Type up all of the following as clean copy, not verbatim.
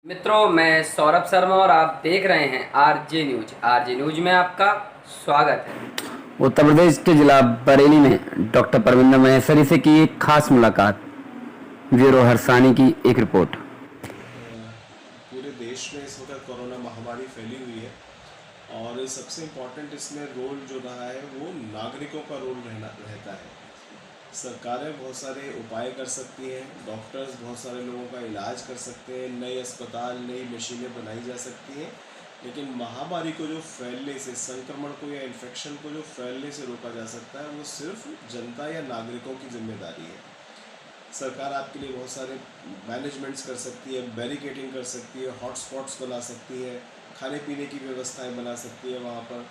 मित्रों, मैं सौरभ शर्मा और आप देख रहे हैं आरजे न्यूज। आरजे न्यूज में आपका स्वागत है। उत्तर प्रदेश के जिला बरेली में डॉक्टर परविंदर महेश्वरी से की एक खास मुलाकात। ब्यूरो हर्षानी की एक रिपोर्ट। पूरे देश में इस वक्त कोरोना महामारी फैली हुई है और सबसे इम्पोर्टेंट इसमें रोल जो रहा है वो नागरिकों का रोल रहता है। सरकारें बहुत सारे उपाय कर सकती हैं, डॉक्टर्स बहुत सारे लोगों का इलाज कर सकते हैं, नए अस्पताल नई मशीनें बनाई जा सकती हैं, लेकिन महामारी को जो फैलने से, संक्रमण को या इन्फेक्शन को जो फैलने से रोका जा सकता है वो सिर्फ जनता या नागरिकों की जिम्मेदारी है। सरकार आपके लिए बहुत सारे मैनेजमेंट्स कर सकती है, बैरिकेडिंग कर सकती है, हॉटस्पॉट्स बना सकती है, खाने पीने की व्यवस्थाएं बना सकती है। वहाँ पर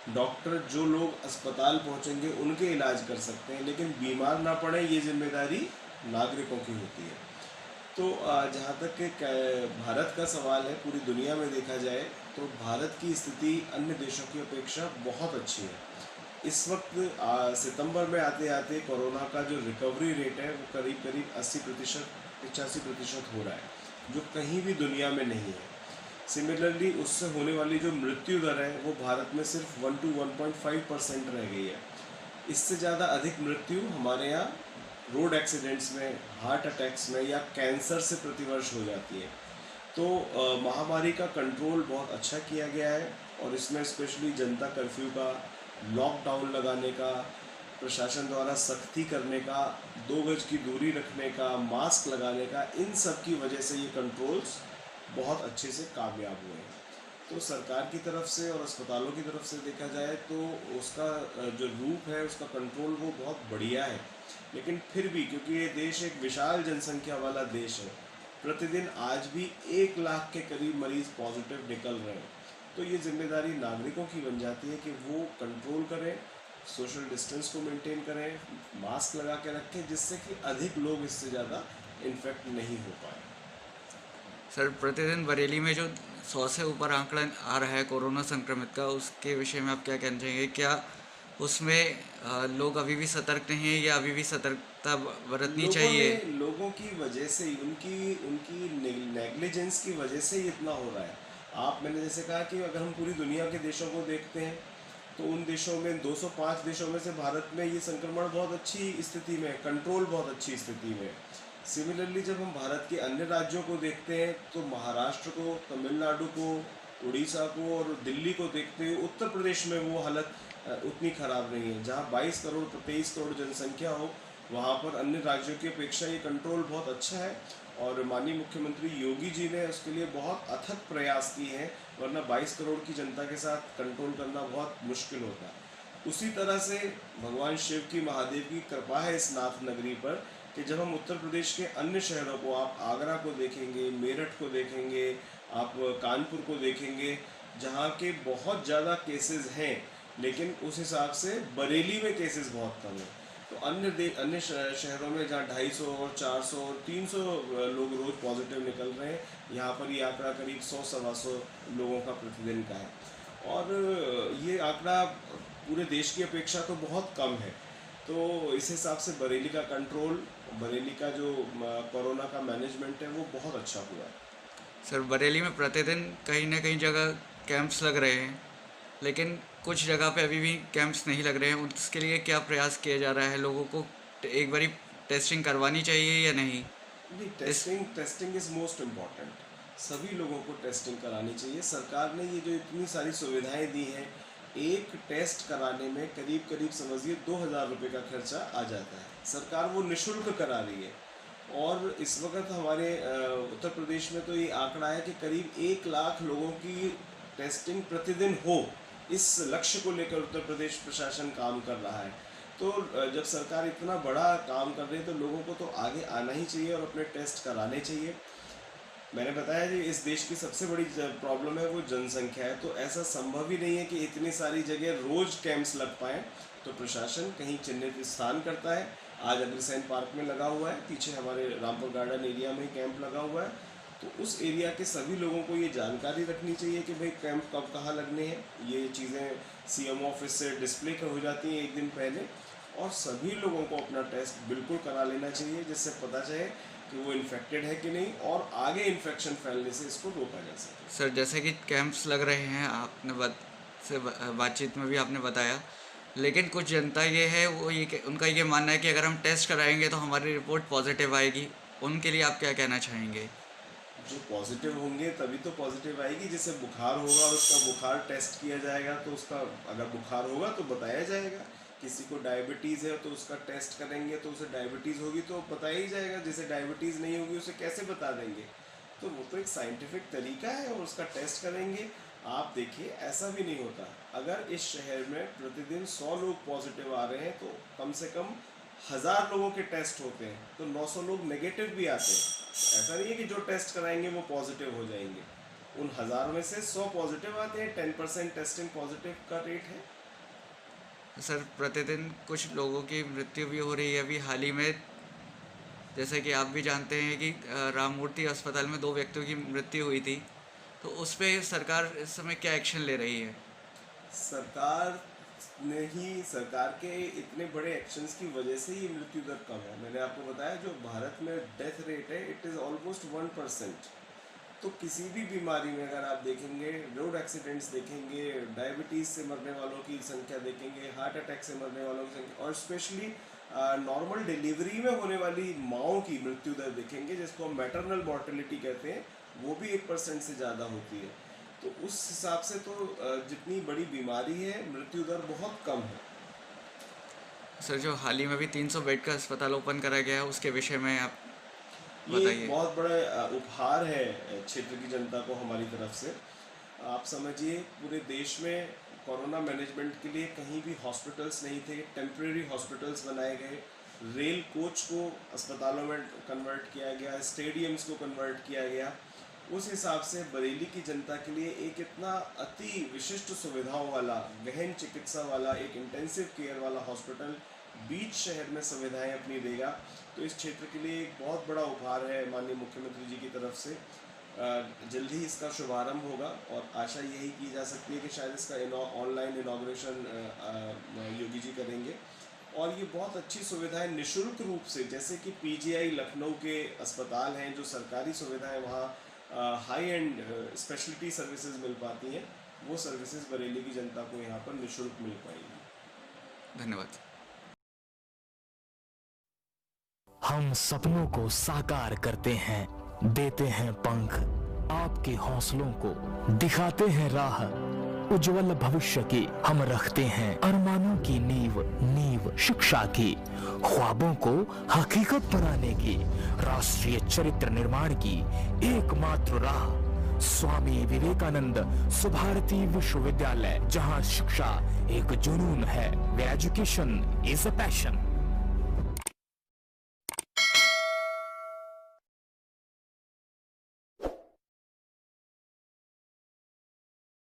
डॉक्टर जो लोग अस्पताल पहुँचेंगे उनके इलाज कर सकते हैं, लेकिन बीमार ना पड़े ये जिम्मेदारी नागरिकों की होती है। तो जहाँ तक कि भारत का सवाल है, पूरी दुनिया में देखा जाए तो भारत की स्थिति अन्य देशों की अपेक्षा बहुत अच्छी है। इस वक्त सितंबर में आते आते कोरोना का जो रिकवरी रेट है वो करीब करीब 80% 85% हो रहा है, जो कहीं भी दुनिया में नहीं है। सिमिलरली उससे होने वाली जो मृत्यु दर है वो भारत में सिर्फ 1 to 1.5% रह गई है। इससे ज़्यादा अधिक मृत्यु हमारे यहाँ रोड एक्सीडेंट्स में, हार्ट अटैक्स में या कैंसर से प्रतिवर्ष हो जाती है। तो महामारी का कंट्रोल बहुत अच्छा किया गया है और इसमें स्पेशली जनता कर्फ्यू का, लॉकडाउन लगाने का, प्रशासन द्वारा सख्ती करने का, 2 गज की दूरी रखने का, मास्क लगाने का, इन सब की वजह से ये कंट्रोल्स बहुत अच्छे से कामयाब हुए हैं। तो सरकार की तरफ से और अस्पतालों की तरफ से देखा जाए तो उसका जो रूप है, उसका कंट्रोल वो बहुत बढ़िया है। लेकिन फिर भी क्योंकि ये देश एक विशाल जनसंख्या वाला देश है, प्रतिदिन आज भी 1 लाख के करीब मरीज पॉजिटिव निकल रहे हैं, तो ये जिम्मेदारी नागरिकों की बन जाती है कि वो कंट्रोल करें, सोशल डिस्टेंस को मेंटेन करें, मास्क लगा के रखें, जिससे कि अधिक लोग इससे ज़्यादा इन्फेक्ट नहीं हो पाए। सर, प्रतिदिन बरेली में जो 100 से ऊपर आंकड़ा आ रहा है कोरोना संक्रमित का, उसके विषय में आप क्या कहना चाहेंगे? क्या उसमें लोग अभी भी सतर्क नहीं हैं या अभी भी सतर्कता बरतनी चाहिए? लोगों की वजह से ही, उनकी उनकी नेग्लिजेंस की वजह से ही इतना हो रहा है। मैंने जैसे कहा कि अगर हम पूरी दुनिया के देशों को देखते हैं तो उन देशों में 205 देशों में से भारत में ये संक्रमण बहुत अच्छी स्थिति में, कंट्रोल बहुत अच्छी स्थिति में। सिमिलरली जब हम भारत के अन्य राज्यों को देखते हैं तो महाराष्ट्र को, तमिलनाडु को, उड़ीसा को और दिल्ली को देखते हैं, उत्तर प्रदेश में वो हालत उतनी ख़राब नहीं है। जहाँ 22 करोड़ 23 करोड़ जनसंख्या हो, वहाँ पर अन्य राज्यों की अपेक्षा ये कंट्रोल बहुत अच्छा है और माननीय मुख्यमंत्री योगी जी ने उसके लिए बहुत अथक प्रयास किए हैं, वरना 22 करोड़ की जनता के साथ कंट्रोल करना बहुत मुश्किल होता है। उसी तरह से भगवान शिव की, महादेव की कृपा है इस नाथ नगरी पर कि जब हम उत्तर प्रदेश के अन्य शहरों को, आप आगरा को देखेंगे, मेरठ को देखेंगे, आप कानपुर को देखेंगे, जहाँ के बहुत ज़्यादा केसेस हैं, लेकिन उस हिसाब से बरेली में केसेस बहुत कम हैं। तो अन्य शहरों में जहाँ 250 और 400 और 300 लोग रोज़ पॉजिटिव निकल रहे हैं, यहाँ पर ये आंकड़ा करीब 100-125 लोगों का प्रतिदिन का है और ये आंकड़ा पूरे देश की अपेक्षा तो बहुत कम है। तो इस हिसाब से बरेली का कंट्रोल, बरेली का जो कोरोना का मैनेजमेंट है वो बहुत अच्छा हुआ है। सर, बरेली में प्रतिदिन कहीं ना कहीं जगह कैंप्स लग रहे हैं, लेकिन कुछ जगह पे अभी भी कैंप्स नहीं लग रहे हैं। उसके लिए क्या प्रयास किया जा रहा है? लोगों को एक बारी टेस्टिंग करवानी चाहिए या नहीं? नहीं, इस टेस्टिंग इज़ मोस्ट इम्पॉर्टेंट। सभी लोगों को टेस्टिंग करानी चाहिए। सरकार ने ये जो इतनी सारी सुविधाएं दी हैं, एक टेस्ट कराने में करीब करीब समझिए 2,000 रुपये का खर्चा आ जाता है। सरकार वो निःशुल्क करा रही है और इस वक्त हमारे उत्तर प्रदेश में तो ये आंकड़ा है कि करीब 1 लाख लोगों की टेस्टिंग प्रतिदिन हो। इस लक्ष्य को लेकर उत्तर प्रदेश प्रशासन काम कर रहा है। तो जब सरकार इतना बड़ा काम कर रही है तो लोगों को तो आगे आना ही चाहिए और अपने टेस्ट कराने चाहिए। मैंने बताया कि इस देश की सबसे बड़ी प्रॉब्लम है वो जनसंख्या है, तो ऐसा संभव ही नहीं है कि इतनी सारी जगह रोज़ कैंप्स लग पाएँ। तो प्रशासन कहीं चिन्हित स्थान करता है। आज अग्रसेन पार्क में लगा हुआ है, पीछे हमारे रामपुर गार्डन एरिया में कैंप लगा हुआ है। तो उस एरिया के सभी लोगों को ये जानकारी रखनी चाहिए कि भाई कैंप कब कहाँ लगने हैं। ये चीज़ें सीएम ऑफिस से डिस्प्ले हो जाती हैं 1 दिन पहले और सभी लोगों को अपना टेस्ट बिल्कुल करा लेना चाहिए, जिससे पता चले कि वो इन्फेक्टेड है कि नहीं और आगे इन्फेक्शन फैलने से इसको रोका जा सके। सर जैसे कि कैंप्स लग रहे हैं, आपने बातचीत में भी आपने बताया, लेकिन कुछ जनता ये है वो उनका ये मानना है कि अगर हम टेस्ट कराएंगे तो हमारी रिपोर्ट पॉजिटिव आएगी, उनके लिए आप क्या कहना चाहेंगे? जो पॉजिटिव होंगे तभी तो पॉजिटिव आएगी। जैसे बुखार होगा और उसका बुखार टेस्ट किया जाएगा तो उसका अगर बुखार होगा तो बताया जाएगा। किसी को डायबिटीज़ है तो उसका टेस्ट करेंगे तो उसे डायबिटीज़ होगी तो बताया ही जाएगा। जैसे डायबिटीज़ नहीं होगी उसे कैसे बता देंगे? तो वो तो एक साइंटिफिक तरीका है और उसका टेस्ट करेंगे। आप देखिए ऐसा भी नहीं होता, अगर इस शहर में प्रतिदिन 100 लोग पॉजिटिव आ रहे हैं तो कम से कम 1000 लोगों के टेस्ट होते हैं, तो 900 लोग नेगेटिव भी आते हैं। ऐसा नहीं है कि जो टेस्ट कराएंगे वो पॉजिटिव हो जाएंगे। उन 1000 में से 100 पॉजिटिव आते हैं, 10% टेस्टिंग पॉजिटिव का रेट है। सर प्रतिदिन कुछ लोगों की मृत्यु भी हो रही है। अभी हाल ही में जैसे कि आप भी जानते हैं कि राममूर्ति अस्पताल में 2 व्यक्तियों की मृत्यु हुई थी, तो उस पर सरकार इस समय क्या एक्शन ले रही है? सरकार के इतने बड़े एक्शंस की वजह से ही मृत्यु दर कम है। मैंने आपको बताया जो भारत में डेथ रेट है इट इज़ ऑलमोस्ट 1%। तो किसी भी बीमारी में अगर आप देखेंगे, रोड एक्सीडेंट्स देखेंगे, डायबिटीज़ से मरने वालों की संख्या देखेंगे, हार्ट अटैक से मरने वालों की संख्या, और स्पेशली नॉर्मल डिलीवरी में होने वाली माओं की मृत्यु दर देखेंगे, जिसको हम मैटरनल मॉर्टेलिटी कहते हैं, वो भी 1% से ज़्यादा होती है। तो उस हिसाब से तो जितनी बड़ी बीमारी है मृत्यु दर बहुत कम है। सर जो हाल ही में भी 300 बेड का अस्पताल ओपन करा गया है, उसके विषय में आप ये बताइए। बहुत बड़ा उपहार है क्षेत्र की जनता को हमारी तरफ से। आप समझिए पूरे देश में कोरोना मैनेजमेंट के लिए कहीं भी हॉस्पिटल्स नहीं थे, टेम्परेरी हॉस्पिटल्स बनाए गए, रेल कोच को अस्पतालों में कन्वर्ट किया गया, स्टेडियम्स को कन्वर्ट किया गया। उस हिसाब से बरेली की जनता के लिए एक इतना अति विशिष्ट सुविधाओं वाला, गहन चिकित्सा वाला, एक इंटेंसिव केयर वाला हॉस्पिटल बीच शहर में सुविधाएं अपनी देगा, तो इस क्षेत्र के लिए एक बहुत बड़ा उपहार है माननीय मुख्यमंत्री जी की तरफ से। जल्द ही इसका शुभारंभ होगा और आशा यही की जा सकती है कि शायद इसका ऑनलाइन इनॉग्रेशन योगी जी करेंगे। और ये बहुत अच्छी सुविधाएं निःशुल्क रूप से, जैसे कि पीजीआई लखनऊ के अस्पताल हैं, जो सरकारी सुविधाएं वहाँ हाई एंड स्पेशलिटी सर्विसेज मिल पाती हैं, वो सर्विसेज बरेली की जनता को यहाँ पर निःशुल्क मिल पाएंगी। धन्यवाद। हम सपनों को साकार करते हैं, देते हैं पंख, आपके हौसलों को दिखाते हैं राह, उज्जवल भविष्य की हम रखते हैं अरमानों की नींव शिक्षा की, ख्वाबों को हकीकत बनाने की, राष्ट्रीय चरित्र निर्माण की एकमात्र राह स्वामी विवेकानंद सुभारती विश्वविद्यालय, जहां शिक्षा एक जुनून है, एजुकेशन इज अ पैशन।